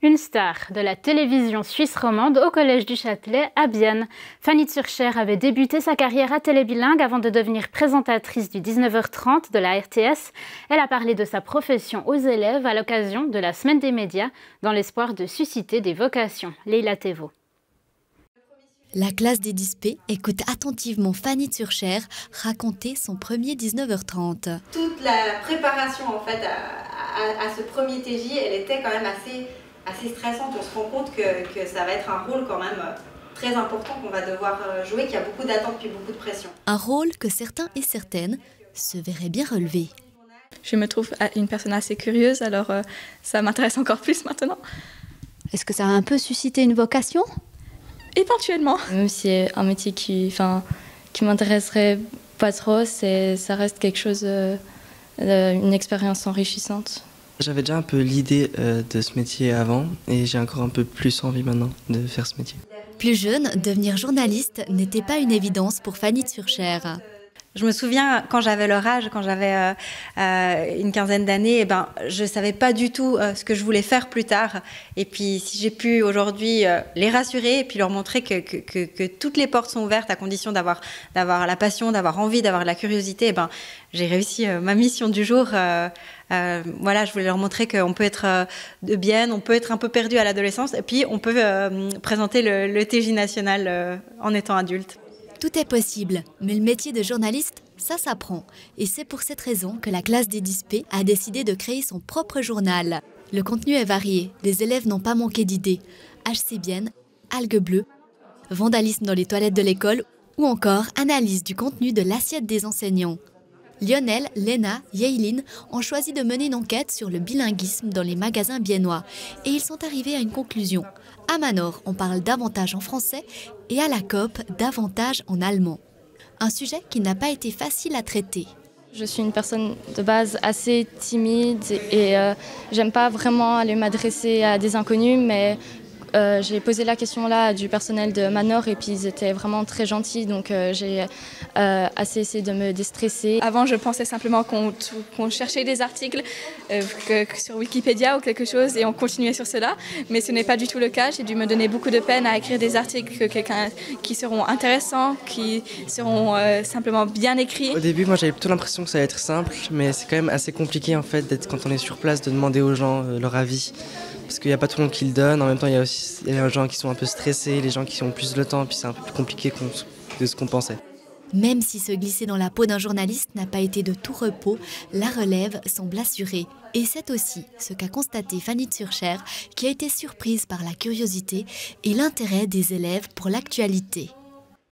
Une star de la télévision suisse romande au Collège du Châtelet à Bienne. Fanny Zürcher avait débuté sa carrière à Télébilingue avant de devenir présentatrice du 19h30 de la RTS. Elle a parlé de sa profession aux élèves à l'occasion de la Semaine des médias dans l'espoir de susciter des vocations. Leila Thévo. La classe des 10P écoute attentivement Fanny Zürcher raconter son premier 19h30. Toute la préparation en fait à ce premier TJ, elle était quand même assez stressante. On se rend compte que ça va être un rôle quand même très important qu'on va devoir jouer, qu'il y a beaucoup d'attentes puis beaucoup de pression. Un rôle que certains et certaines se verraient bien relever. Je me trouve une personne assez curieuse, alors ça m'intéresse encore plus maintenant. Est-ce que ça a un peu suscité une vocation ? Éventuellement. Même si c'est un métier qui m'intéresserait pas trop, ça reste quelque chose, une expérience enrichissante. J'avais déjà un peu l'idée de ce métier avant et j'ai encore un peu plus envie maintenant de faire ce métier. Plus jeune, devenir journaliste n'était pas une évidence pour Fanny Zürcher. Je me souviens, quand j'avais leur âge, quand j'avais une quinzaine d'années, je ne savais pas du tout ce que je voulais faire plus tard. Et puis, si j'ai pu aujourd'hui les rassurer et puis leur montrer que toutes les portes sont ouvertes à condition d'avoir la passion, d'avoir envie, d'avoir la curiosité, j'ai réussi ma mission du jour. Voilà, je voulais leur montrer qu'on peut être de Bienne, on peut être un peu perdu à l'adolescence et puis on peut présenter le TJ national en étant adulte. Tout est possible, mais le métier de journaliste, ça s'apprend. Et c'est pour cette raison que la classe des 10P a décidé de créer son propre journal. Le contenu est varié, les élèves n'ont pas manqué d'idées. HC Bienne, algues bleues, vandalisme dans les toilettes de l'école ou encore analyse du contenu de l'assiette des enseignants. Lionel, Léna, Yeilin ont choisi de mener une enquête sur le bilinguisme dans les magasins biennois. Et ils sont arrivés à une conclusion. À Manor, on parle davantage en français et à la COP, davantage en allemand. Un sujet qui n'a pas été facile à traiter. Je suis une personne de base assez timide et j'aime pas vraiment aller m'adresser à des inconnus, mais j'ai posé la question là du personnel de Manor et puis ils étaient vraiment très gentils, donc j'ai assez essayé de me déstresser. Avant, je pensais simplement qu'on cherchait des articles sur Wikipédia ou quelque chose et on continuait sur cela, mais ce n'est pas du tout le cas. J'ai dû me donner beaucoup de peine à écrire des articles qui seront intéressants, qui seront simplement bien écrits. Au début, moi j'avais plutôt l'impression que ça allait être simple, mais c'est quand même assez compliqué en fait d'être, quand on est sur place, de demander aux gens leur avis. Parce qu'il n'y a pas tout le monde qui le donne, en même temps il y a aussi les gens qui sont un peu stressés, les gens qui ont plus le temps, puis c'est un peu plus compliqué de ce qu'on pensait. Même si se glisser dans la peau d'un journaliste n'a pas été de tout repos, la relève semble assurée. Et c'est aussi ce qu'a constaté Fanny Zürcher, qui a été surprise par la curiosité et l'intérêt des élèves pour l'actualité.